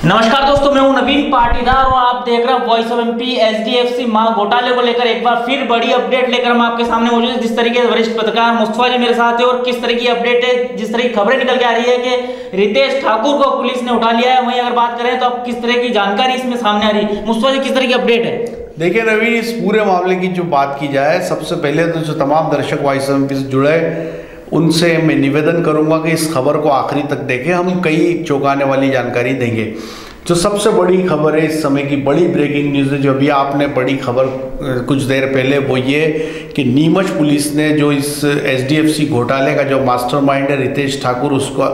नमस्कार दोस्तों, मैं हूं नवीन पाटीदार और आप देख रहे हैं वॉइस ऑफ एमपी। एचडीएफसी मां घोटाले को लेकर एक बार फिर बड़ी अपडेट लेकर हम आपके सामने मौजूद है। जिस तरीके से वरिष्ठ पत्रकार मुस्तफा जी मेरे साथ है और किस तरह की अपडेट है, जिस तरह की खबरें निकल के आ रही है कि रितेश ठाकुर को पुलिस ने उठा लिया है, वहीं अगर बात करें तो अब किस तरह की जानकारी इसमें सामने आ रही है। मुस्तफा जी, किस तरह की अपडेट है? देखिए नवीन, इस पूरे मामले की जो बात की जाए, सबसे पहले तो जो तमाम दर्शक वॉइस ऑफ एमपी से जुड़े उनसे मैं निवेदन करूंगा कि इस खबर को आखिरी तक देखें। हम कई चौंकाने वाली जानकारी देंगे। जो सबसे बड़ी खबर है, इस समय की बड़ी ब्रेकिंग न्यूज़ है, जो अभी आपने बड़ी खबर कुछ देर पहले, वो ये कि नीमच पुलिस ने जो इस एचडीएफसी घोटाले का जो मास्टरमाइंड है रितेश ठाकुर, उसको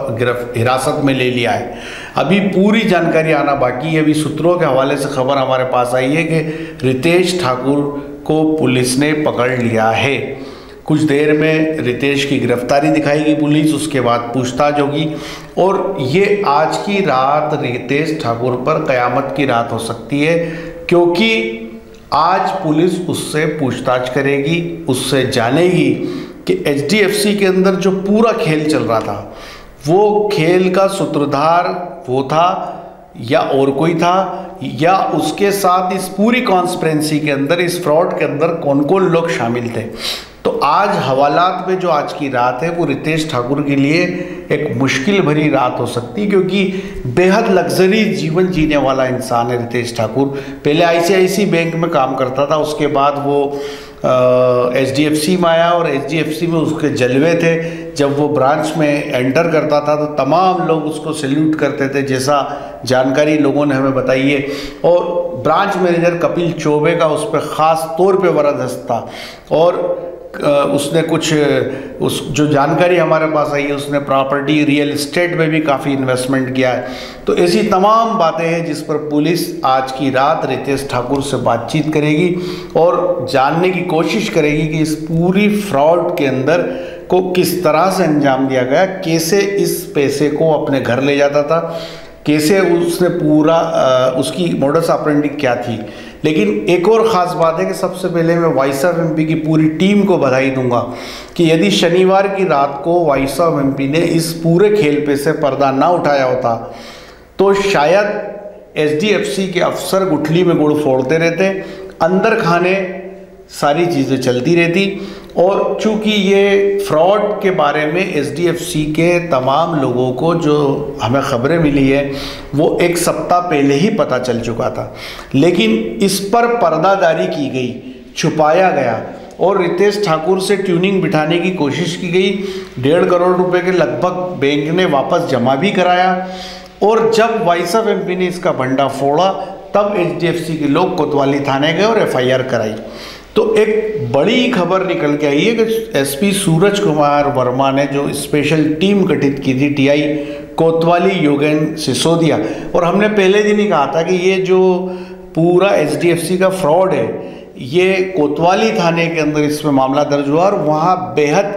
हिरासत में ले लिया है। अभी पूरी जानकारी आना बाकी है। अभी सूत्रों के हवाले से खबर हमारे पास आई है कि रितेश ठाकुर को पुलिस ने पकड़ लिया है। कुछ देर में रितेश की गिरफ्तारी दिखाएगी पुलिस, उसके बाद पूछताछ होगी और ये आज की रात रितेश ठाकुर पर कयामत की रात हो सकती है, क्योंकि आज पुलिस उससे पूछताछ करेगी, उससे जानेगी कि एचडीएफसी के अंदर जो पूरा खेल चल रहा था, वो खेल का सूत्रधार वो था या और कोई था, या उसके साथ इस पूरी कॉन्स्पिरेंसी के अंदर, इस फ्रॉड के अंदर कौन कौन लोग शामिल थे। तो आज हवालात में जो आज की रात है वो रितेश ठाकुर के लिए एक मुश्किल भरी रात हो सकती है, क्योंकि बेहद लग्जरी जीवन जीने वाला इंसान है रितेश ठाकुर। पहले आईसीआईसी बैंक में काम करता था, उसके बाद वो एचडीएफसी में आया और एचडीएफसी में उसके जलवे थे। जब वो ब्रांच में एंटर करता था तो तमाम लोग उसको सैल्यूट करते थे, जैसा जानकारी लोगों ने हमें बताई है। और ब्रांच मैनेजर कपिल चौबे का उस पर ख़ास तौर पे वरदस्त था और उसने कुछ जो जानकारी हमारे पास आई है, उसने प्रॉपर्टी रियल एस्टेट में भी काफ़ी इन्वेस्टमेंट किया है। तो ऐसी तमाम बातें हैं जिस पर पुलिस आज की रात रितेश ठाकुर से बातचीत करेगी और जानने की कोशिश करेगी कि इस पूरी फ्रॉड के अंदर को किस तरह से अंजाम दिया गया, कैसे इस पैसे को अपने घर ले जाता था, कैसे उसने पूरा उसकी मोडस ऑपरेंडी क्या थी। लेकिन एक और ख़ास बात है कि सबसे पहले मैं वॉइस ऑफ एमपी की पूरी टीम को बधाई दूंगा कि यदि शनिवार की रात को वॉइस ऑफ एमपी ने इस पूरे खेल पे से पर्दा ना उठाया होता तो शायद एचडीएफसी के अफसर गुठली में गुड़ फोड़ते रहते, अंदर खाने सारी चीज़ें चलती रहती। और चूंकि ये फ्रॉड के बारे में एचडीएफसी के तमाम लोगों को जो हमें खबरें मिली है वो एक सप्ताह पहले ही पता चल चुका था, लेकिन इस पर पर्दादारी की गई, छुपाया गया और रितेश ठाकुर से ट्यूनिंग बिठाने की कोशिश की गई। 1.5 करोड़ रुपए के लगभग बैंक ने वापस जमा भी कराया और जब वॉइस ऑफ एमपी ने इसका भंडा फोड़ा तब एचडीएफसी के लोग कोतवाली थाने गए और एफआईआर कराई। तो एक बड़ी खबर निकल के आई है कि एसपी सूरज कुमार वर्मा ने जो स्पेशल टीम गठित की थी टीआई कोतवाली योगेंद्र सिसोदिया, और हमने पहले दिन ही कहा था कि ये जो पूरा एचडीएफसी का फ्रॉड है ये कोतवाली थाने के अंदर इसमें मामला दर्ज हुआ और वहाँ बेहद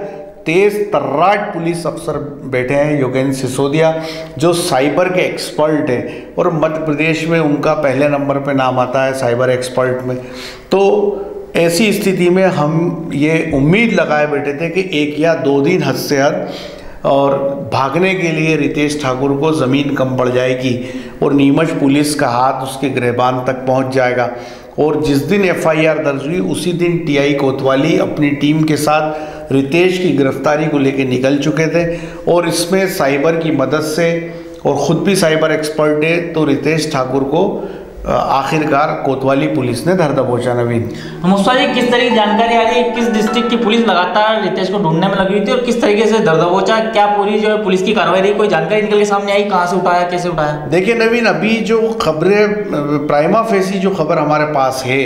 तेज तर्राट पुलिस अफसर बैठे हैं। योगेंद्र सिसोदिया जो साइबर के एक्सपर्ट हैं और मध्य प्रदेश में उनका पहले नंबर पे नाम आता है साइबर एक्सपर्ट में। तो ऐसी स्थिति में हम ये उम्मीद लगाए बैठे थे कि 1 या 2 दिन हद से हद और भागने के लिए रितेश ठाकुर को ज़मीन कम पड़ जाएगी और नीमच पुलिस का हाथ उसके गिरबान तक पहुंच जाएगा। और जिस दिन एफआईआर दर्ज हुई उसी दिन टीआई कोतवाली अपनी टीम के साथ रितेश की गिरफ्तारी को लेकर निकल चुके थे और इसमें साइबर की मदद से, और ख़ुद भी साइबर एक्सपर्ट है, तो रितेश ठाकुर को आखिरकार कोतवाली पुलिस ने धर दबोचा। नवीन, मुस्तफा जी, किस तरह की जानकारी आ रही है? किस डिस्ट्रिक्ट की पुलिस लगातार रितेश को ढूंढने में लगी हुई थी और किस तरीके से धर दबोचा? क्या पूरी जो है पुलिस की कार्रवाई रही? कोई जानकारी निकल के सामने आई? कहाँ से उठाया, कैसे उठाया? देखिए नवीन, अभी जो खबरें प्राइमा फेसी जो खबर हमारे पास है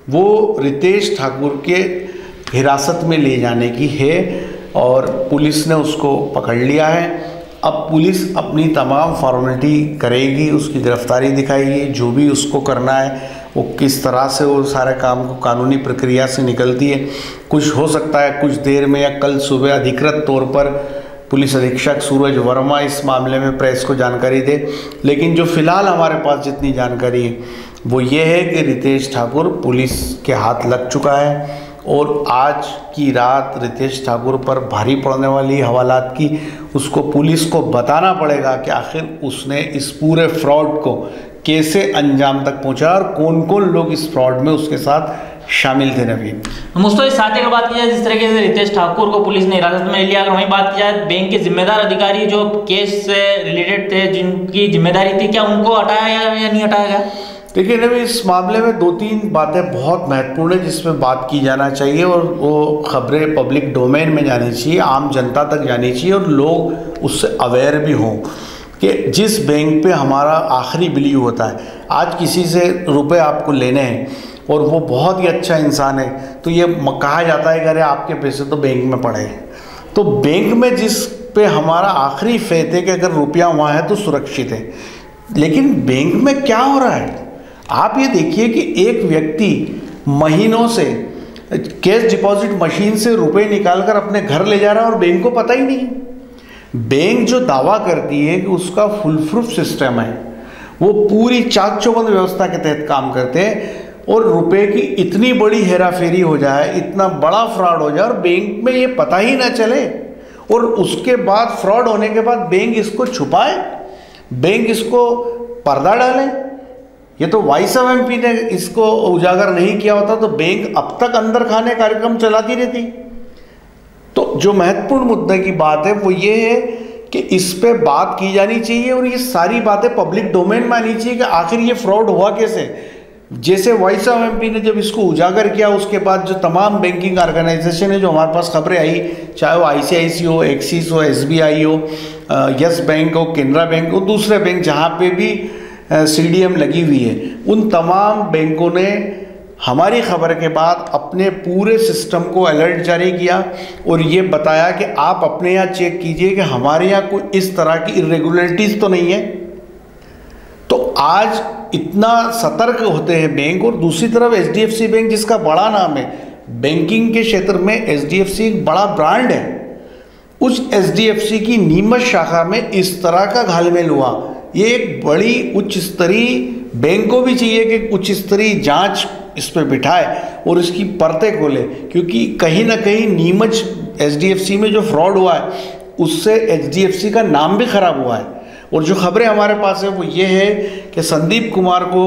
वो रितेश ठाकुर के हिरासत में ले जाने की है और पुलिस ने उसको पकड़ लिया है। अब पुलिस अपनी तमाम फॉर्मेलिटी करेगी, उसकी गिरफ्तारी दिखाएगी, जो भी उसको करना है वो किस तरह से वो सारे काम को कानूनी प्रक्रिया से निकलती है। कुछ हो सकता है कुछ देर में या कल सुबह अधिकृत तौर पर पुलिस अधीक्षक सूरज वर्मा इस मामले में प्रेस को जानकारी दे, लेकिन जो फिलहाल हमारे पास जितनी जानकारी है वो ये है कि रितेश ठाकुर पुलिस के हाथ लग चुका है और आज की रात रितेश ठाकुर पर भारी पड़ने वाली हवालात की उसको पुलिस को बताना पड़ेगा कि आखिर उसने इस पूरे फ्रॉड को कैसे अंजाम तक पहुंचा और कौन कौन लोग इस फ्रॉड में उसके साथ शामिल थे। नवीन मुझको इस साथ अगर बात की जाए जिस तरीके से रितेश ठाकुर को पुलिस ने हिरासत में लिया, अगर वहीं बात की जाए बैंक के जिम्मेदार अधिकारी जो केस से रिलेटेड थे जिनकी जिम्मेदारी थी, क्या उनको हटाया या नहीं हटाया गया? देखिए नवीन, इस मामले में 2-3 बातें बहुत महत्वपूर्ण है जिसमें बात की जाना चाहिए और वो खबरें पब्लिक डोमेन में जानी चाहिए, आम जनता तक जानी चाहिए और लोग उससे अवेयर भी हों कि जिस बैंक पे हमारा आखिरी बिलीव होता है, आज किसी से रुपए आपको लेने हैं और वो बहुत ही अच्छा इंसान है तो ये कहा जाता है कि अरे आपके पैसे तो बैंक में पड़े हैं। तो बैंक में जिस पे हमारा आखिरी फेथ है कि अगर रुपया वहाँ है तो सुरक्षित है, लेकिन बैंक में क्या हो रहा है आप ये देखिए कि एक व्यक्ति महीनों से कैश डिपॉजिट मशीन से रुपए निकालकर अपने घर ले जा रहा है और बैंक को पता ही नहीं। बैंक जो दावा करती है कि उसका फुल प्रूफ सिस्टम है, वो पूरी चाक चौबंद व्यवस्था के तहत काम करते हैं और रुपए की इतनी बड़ी हेराफेरी हो जाए, इतना बड़ा फ्रॉड हो जाए और बैंक में ये पता ही ना चले और उसके बाद फ्रॉड होने के बाद बैंक इसको छुपाए, बैंक इसको पर्दा डाले। ये तो वॉइस ऑफ एमपी ने इसको उजागर नहीं किया होता तो बैंक अब तक अंदर खाने कार्यक्रम चलाती रहती। तो जो महत्वपूर्ण मुद्दे की बात है वो ये है कि इस पे बात की जानी चाहिए और ये सारी बातें पब्लिक डोमेन में आनी चाहिए कि आखिर ये फ्रॉड हुआ कैसे। जैसे वॉइस ऑफ एमपी ने जब इसको उजागर किया उसके बाद जो तमाम बैंकिंग ऑर्गेनाइजेशन है जो हमारे पास खबरें आई, चाहे वो आईसीआईसी हो, एक्सिस हो, एसबीआई हो, यस बैंक हो, केनरा बैंक हो, दूसरे बैंक जहाँ पे भी सीडीएम लगी हुई है, उन तमाम बैंकों ने हमारी खबर के बाद अपने पूरे सिस्टम को अलर्ट जारी किया और ये बताया कि आप अपने यहाँ चेक कीजिए कि हमारे यहाँ कोई इस तरह की इरेगुलरिटीज़ तो नहीं है। तो आज इतना सतर्क होते हैं बैंक। और दूसरी तरफ एचडीएफसी बैंक जिसका बड़ा नाम है, बैंकिंग के क्षेत्र में एचडीएफसी एक बड़ा ब्रांड है, उस एचडीएफसी की नीमच शाखा में इस तरह का घालमेल हुआ। ये एक बड़ी उच्च स्तरीय बैंक को भी चाहिए कि उच्च स्तरीय जांच इस पर बिठाए और इसकी परतें खोले, क्योंकि कहीं ना कहीं नीमच एचडीएफसी में जो फ्रॉड हुआ है उससे एचडीएफसी का नाम भी खराब हुआ है। और जो खबरें हमारे पास है वो ये है कि संदीप कुमार को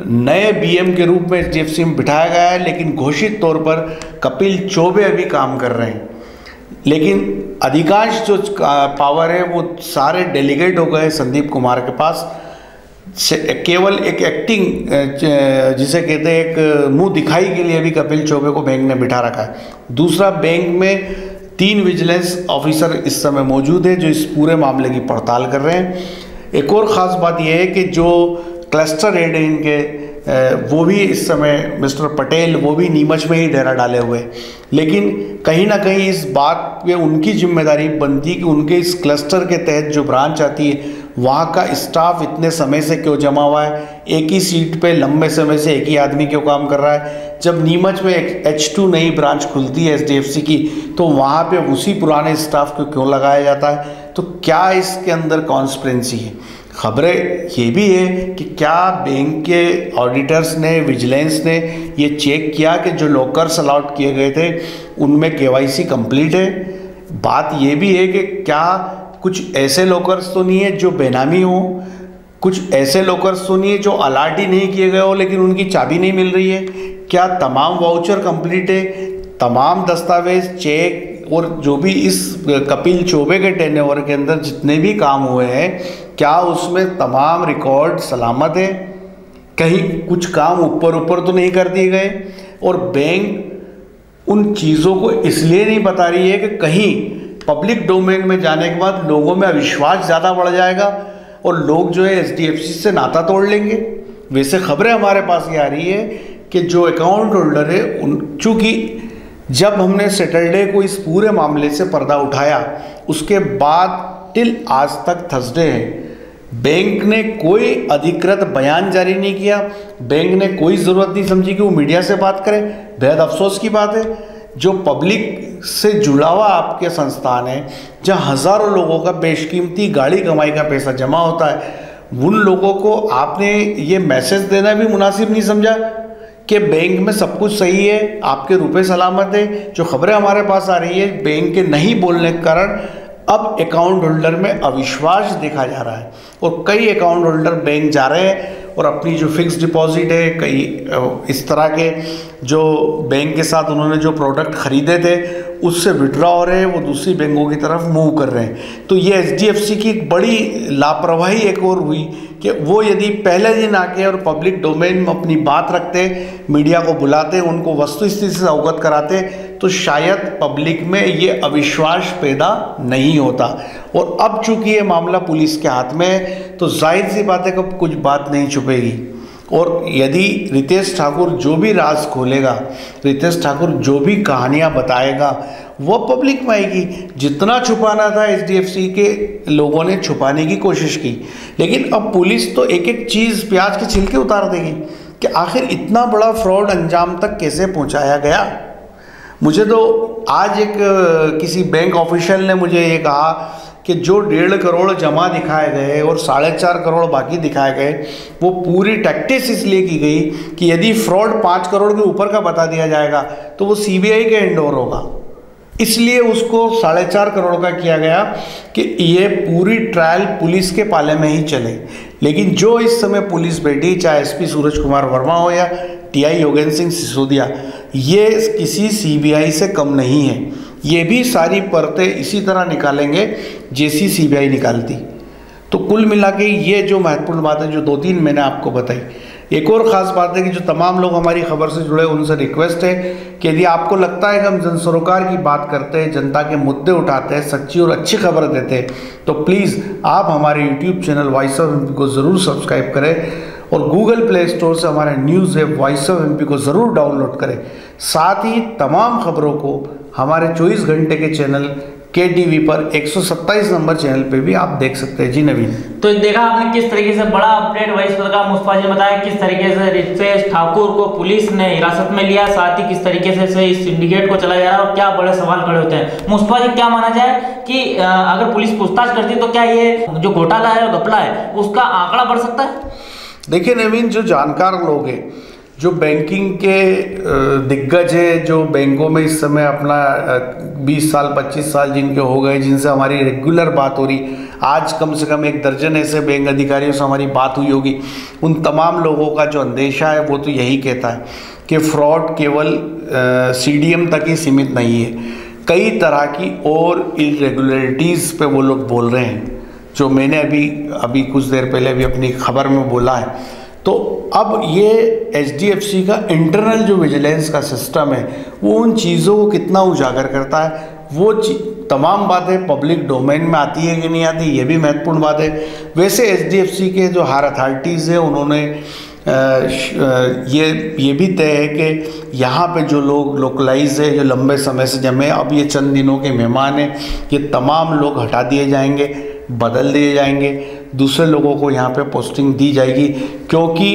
नए बीएम के रूप में एचडीएफसी में बिठाया गया है, लेकिन घोषित तौर पर कपिल चौबे अभी काम कर रहे हैं। लेकिन अधिकांश जो पावर है वो सारे डेलीगेट हो गए संदीप कुमार के पास। केवल एक एक्टिंग जिसे कहते हैं एक मुंह दिखाई के लिए भी कपिल चौबे को बैंक ने बिठा रखा है। दूसरा, बैंक में 3 विजिलेंस ऑफिसर इस समय मौजूद है जो इस पूरे मामले की पड़ताल कर रहे हैं। एक और ख़ास बात यह है कि जो क्लस्टर हेड है इनके वो भी इस समय मिस्टर पटेल वो भी नीमच में ही डेरा डाले हुए, लेकिन कहीं ना कहीं इस बात पे उनकी जिम्मेदारी बनती कि उनके इस क्लस्टर के तहत जो ब्रांच आती है वहाँ का स्टाफ इतने समय से क्यों जमा हुआ है, एक ही सीट पे लंबे समय से एक ही आदमी क्यों काम कर रहा है। जब नीमच में एक H2 नई ब्रांच खुलती है एचडीएफसी की तो वहाँ पे उसी पुराने स्टाफ को क्यों लगाया जाता है। तो क्या इसके अंदर कॉन्स्पिरेंसी है। खबरें ये भी है कि क्या बैंक के ऑडिटर्स ने, विजिलेंस ने ये चेक किया कि जो लॉकर्स अलॉट किए गए थे उनमें केवाईसी कंप्लीट है। बात ये भी है कि क्या कुछ ऐसे लॉकर्स तो नहीं है जो बेनामी हो, कुछ ऐसे लॉकर्स तो नहीं है जो अलॉट ही नहीं किए गए हो लेकिन उनकी चाबी नहीं मिल रही है। क्या तमाम वाउचर कंप्लीट है, तमाम दस्तावेज, चेक और जो भी इस कपिल चौबे के टेनओवर के अंदर जितने भी काम हुए हैं क्या उसमें तमाम रिकॉर्ड सलामत है, कहीं कुछ काम ऊपर तो नहीं कर दिए गए। और बैंक उन चीज़ों को इसलिए नहीं बता रही है कि कहीं पब्लिक डोमेन में जाने के बाद लोगों में अविश्वास ज़्यादा बढ़ जाएगा और लोग जो है एचडीएफसी से नाता तोड़ लेंगे। वैसे खबरें हमारे पास ये आ रही है कि जो अकाउंट होल्डर है चूँकि जब हमने सैटरडे को इस पूरे मामले से पर्दा उठाया उसके बाद टिल आज तक थर्सडे है, बैंक ने कोई अधिकृत बयान जारी नहीं किया। बैंक ने कोई ज़रूरत नहीं समझी कि वो मीडिया से बात करे। बेहद अफसोस की बात है, जो पब्लिक से जुड़ा हुआ आपके संस्थान है जहाँ हज़ारों लोगों का बेशकीमती गाड़ी कमाई का पैसा जमा होता है, उन लोगों को आपने ये मैसेज देना भी मुनासिब नहीं समझा कि बैंक में सब कुछ सही है, आपके रुपए सलामत है। जो खबरें हमारे पास आ रही है बैंक के नहीं बोलने के कारण अब अकाउंट होल्डर में अविश्वास देखा जा रहा है और कई अकाउंट होल्डर बैंक जा रहे हैं और अपनी जो फिक्स डिपॉजिट है, कई इस तरह के जो बैंक के साथ उन्होंने जो प्रोडक्ट खरीदे थे उससे विड्रॉ हो रहे हैं, वो दूसरी बैंकों की तरफ मूव कर रहे हैं। तो ये एचडीएफसी की एक बड़ी लापरवाही एक और हुई कि वो यदि पहले दिन आके और पब्लिक डोमेन में अपनी बात रखते, मीडिया को बुलाते, उनको वस्तुस्थिति से अवगत कराते, तो शायद पब्लिक में ये अविश्वास पैदा नहीं होता। और अब चूंकि ये मामला पुलिस के हाथ में है तो जाहिर सी बात है कि कुछ बात नहीं छुपेगी। और यदि रितेश ठाकुर जो भी राज खोलेगा, रितेश ठाकुर जो भी कहानियां बताएगा, वो पब्लिक में आएगी। जितना छुपाना था एचडीएफसी के लोगों ने छुपाने की कोशिश की, लेकिन अब पुलिस तो एक एक चीज़ प्याज के छिलके उतार देगी कि आखिर इतना बड़ा फ्रॉड अंजाम तक कैसे पहुंचाया गया। मुझे तो आज एक किसी बैंक ऑफिशियल ने मुझे ये कहा कि जो 1.5 करोड़ जमा दिखाए गए और 4.5 करोड़ बाकी दिखाए गए, वो पूरी टैक्टिस इसलिए की गई कि यदि फ्रॉड 5 करोड़ के ऊपर का बता दिया जाएगा तो वो सीबीआई के एंडोर होगा, इसलिए उसको 4.5 करोड़ का किया गया कि ये पूरी ट्रायल पुलिस के पाले में ही चले। लेकिन जो इस समय पुलिस बैठी, चाहे एसपी सूरज कुमार वर्मा हो या टीआई योगेंद्र सिंह सिसोदिया, ये किसी सीबीआई से कम नहीं है। ये भी सारी परतें इसी तरह निकालेंगे जैसी सीबीआई निकालती। तो कुल मिला के ये जो महत्वपूर्ण बात है, जो 2-3 मैंने आपको बताई। एक और ख़ास बात है कि जो तमाम लोग हमारी खबर से जुड़े उनसे रिक्वेस्ट है कि यदि आपको लगता है कि हम जन सरोकार की बात करते हैं, जनता के मुद्दे उठाते हैं, सच्ची और अच्छी खबर देते हैं, तो प्लीज़ आप हमारे YouTube channel voice of MP को ज़रूर सब्सक्राइब करें और गूगल प्ले स्टोर से हमारे news app voice of MP को ज़रूर डाउनलोड करें। साथ ही तमाम खबरों को हमारे 24 घंटे के चैनल KTV पर 127 नंबर चैनल पे भी आप देख सकते हैं। जी नवीन, तो देखा आपने किस तरीके से बड़ा अपडेट वरिष्ठ पत्रकार मुस्तफा जी ने बताया, किस तरीके से रितेश ठाकुर को पुलिस ने हिरासत में लिया, साथ ही किस तरीके से इस सिंडिकेट को चलाया जा रहा है और क्या बड़े सवाल खड़े होते हैं। मुस्तफा जी, क्या माना जाए कि अगर पुलिस पूछताछ करती तो क्या ये जो घोटाला है और घपला है उसका आंकड़ा बढ़ सकता है? देखिए नवीन, जो जानकार लोग हैं, जो बैंकिंग के दिग्गज है, जो बैंकों में इस समय अपना 20 साल 25 साल जिनके हो गए, जिनसे हमारी रेगुलर बात हो रही, आज कम से कम 1 दर्जन ऐसे बैंक अधिकारियों से हमारी बात हुई होगी, उन तमाम लोगों का जो अंदेशा है वो तो यही कहता है कि फ्रॉड केवल CDM तक ही सीमित नहीं है, कई तरह की और इरेगुलरिटीज़ पे वो लोग बोल रहे हैं, जो मैंने अभी कुछ देर पहले भी अपनी खबर में बोला है। तो अब ये एचडीएफसी का इंटरनल जो विजिलेंस का सिस्टम है वो उन चीज़ों को कितना उजागर करता है, वो तमाम बातें पब्लिक डोमेन में आती है कि नहीं आती, ये भी महत्वपूर्ण बात है। वैसे एचडीएफसी के जो हायर अथॉरिटीज़ है उन्होंने ये भी तय है कि यहाँ पे जो लोग लोकलाइज है, जो लंबे समय से जमे, अब ये चंद दिनों के मेहमान हैं, ये तमाम लोग हटा दिए जाएंगे, बदल दिए जाएंगे, दूसरे लोगों को यहाँ पे पोस्टिंग दी जाएगी, क्योंकि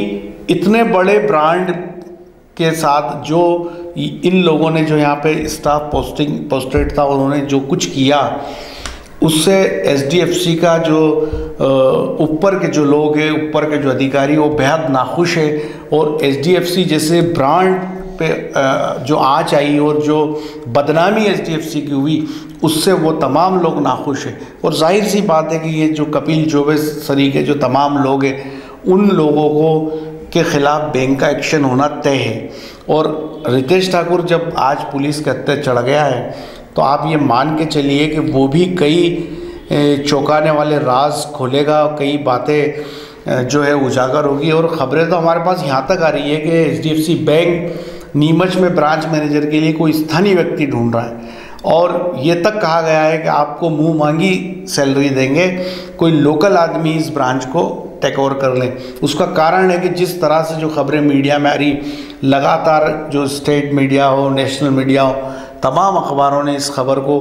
इतने बड़े ब्रांड के साथ जो इन लोगों ने जो यहाँ पे स्टाफ पोस्टेड था, उन्होंने जो कुछ किया उससे एचडीएफसी का जो ऊपर के जो लोग हैं, ऊपर के जो अधिकारी, वो बेहद नाखुश है। और एचडीएफसी जैसे ब्रांड पे जो आँच आई और जो बदनामी एचडीएफसी की हुई, उससे वो तमाम लोग नाखुश हैं। और जाहिर सी बात है कि ये जो कपिल जोबे सरीके जो तमाम लोग हैं, उन लोगों को के खिलाफ बैंक का एक्शन होना तय है। और रितेश ठाकुर जब आज पुलिस के हत्थे चढ़ गया है तो आप ये मान के चलिए कि वो भी कई चौंकाने वाले राज खोलेगा, कई बातें जो है उजागर होगी। और ख़बरें तो हमारे पास यहाँ तक आ रही है कि एचडीएफसी बैंक नीमच में ब्रांच मैनेजर के लिए कोई स्थानीय व्यक्ति ढूंढ रहा है, और ये तक कहा गया है कि आपको मुंह मांगी सैलरी देंगे, कोई लोकल आदमी इस ब्रांच को टेक ओवर कर लें। उसका कारण है कि जिस तरह से जो खबरें मीडिया में आ रही, लगातार जो स्टेट मीडिया हो, नेशनल मीडिया हो, तमाम अखबारों ने इस खबर को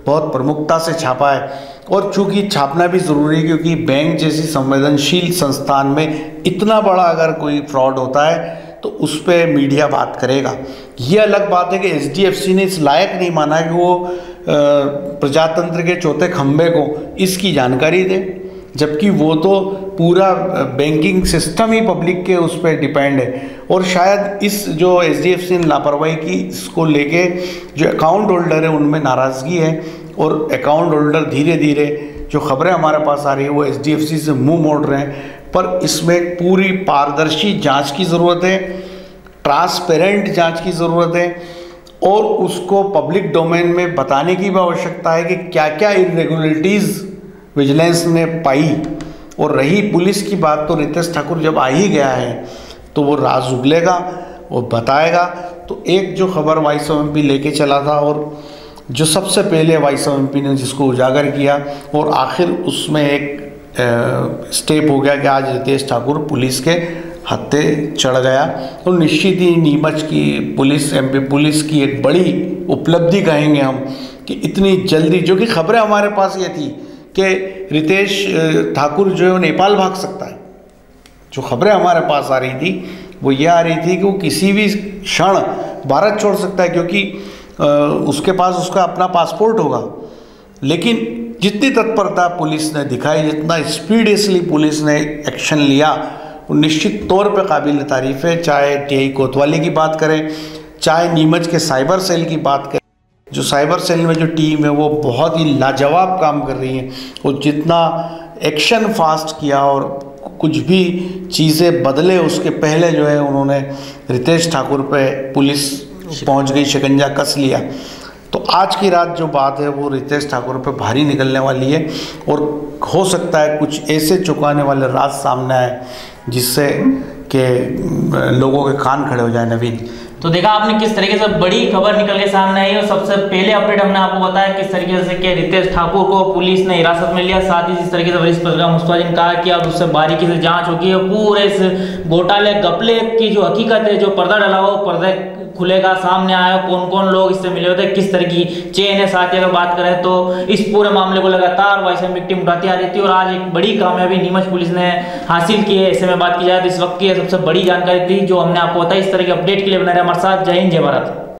बहुत प्रमुखता से छापा है। और चूँकि छापना भी ज़रूरी है, क्योंकि बैंक जैसी संवेदनशील संस्थान में इतना बड़ा अगर कोई फ्रॉड होता है तो उस पर मीडिया बात करेगा। ये अलग बात है कि एचडीएफसी ने इस लायक नहीं माना कि वो प्रजातंत्र के चौथे खंभे को इसकी जानकारी दे। जबकि वो तो पूरा बैंकिंग सिस्टम ही पब्लिक के उस पर डिपेंड है। और शायद इस जो HDFC ने लापरवाही की, इसको लेके जो अकाउंट होल्डर है उनमें नाराज़गी है, और अकाउंट होल्डर धीरे धीरे, जो खबरें हमारे पास आ रही है, वो HDFC से मुंह मोड़ रहे हैं। पर इसमें पूरी पारदर्शी जांच की ज़रूरत है, ट्रांसपेरेंट जांच की ज़रूरत है, और उसको पब्लिक डोमेन में बताने की भी आवश्यकता है कि क्या क्या इरेगुलरिटीज़ विजिलेंस ने पाई। और रही पुलिस की बात, तो रितेश ठाकुर जब आ ही गया है तो वो राज उगलेगा, वो बताएगा। तो एक जो खबर YSMP लेके चला था, और जो सबसे पहले YSMP ने जिसको उजागर किया, और आखिर उसमें एक स्टेप हो गया कि आज रितेश ठाकुर पुलिस के हत्थे चढ़ गया। तो निश्चित ही नीमच की पुलिस, MP पुलिस की एक बड़ी उपलब्धि कहेंगे हम कि इतनी जल्दी, जो कि खबरें हमारे पास ये थी कि रितेश ठाकुर जो है वो नेपाल भाग सकता है। जो खबरें हमारे पास आ रही थी वो ये आ रही थी कि वो किसी भी क्षण भारत छोड़ सकता है, क्योंकि उसके पास उसका अपना पासपोर्ट होगा। लेकिन जितनी तत्परता पुलिस ने दिखाई, जितना स्पीडियसली पुलिस ने एक्शन लिया, वो निश्चित तौर पे काबिल तारीफ़ है। चाहे TI कोतवाली की बात करें, चाहे नीमच के साइबर सेल की बात करें, जो साइबर सेल में जो टीम है वो बहुत ही लाजवाब काम कर रही है। और जितना एक्शन फास्ट किया और कुछ भी चीज़ें बदले उसके पहले जो है उन्होंने रितेश ठाकुर पे पुलिस पहुंच गई, शिकंजा कस लिया। तो आज की रात जो बात है वो रितेश ठाकुर पे भारी निकलने वाली है, और हो सकता है कुछ ऐसे चौंकाने वाले राज सामने आए जिससे कि लोगों के कान खड़े हो जाए। नवीन, तो देखा आपने किस तरीके से बड़ी खबर निकल के सामने आई, और सबसे पहले अपडेट हमने आपको बताया किस तरीके से कि रितेश ठाकुर को पुलिस ने हिरासत में लिया। साथ ही जिस तरीके से वरिष्ठ पत्रकार मुस्तफा जी ने कहा कि अब उससे बारीकी से जांच होगी, और पूरे इस घोटाले गपले की जो हकीकत है, जो पर्दा डला हो, पर्दा खुलेगा, सामने आया कौन कौन लोग इससे मिले होते, किस तरह की चेन है। साथ ही अगर बात करें तो इस पूरे मामले को लगातार YSMP टीम उठाती आ रही थी, और आज एक बड़ी कामयाबी नीमच पुलिस ने हासिल की है। ऐसे में बात की जाए तो इस वक्त की सबसे बड़ी जानकारी थी जो हमने आपको बताई। इस तरह की अपडेट के लिए बना रहे हमारे साथ। जय हिंद, जय भारत।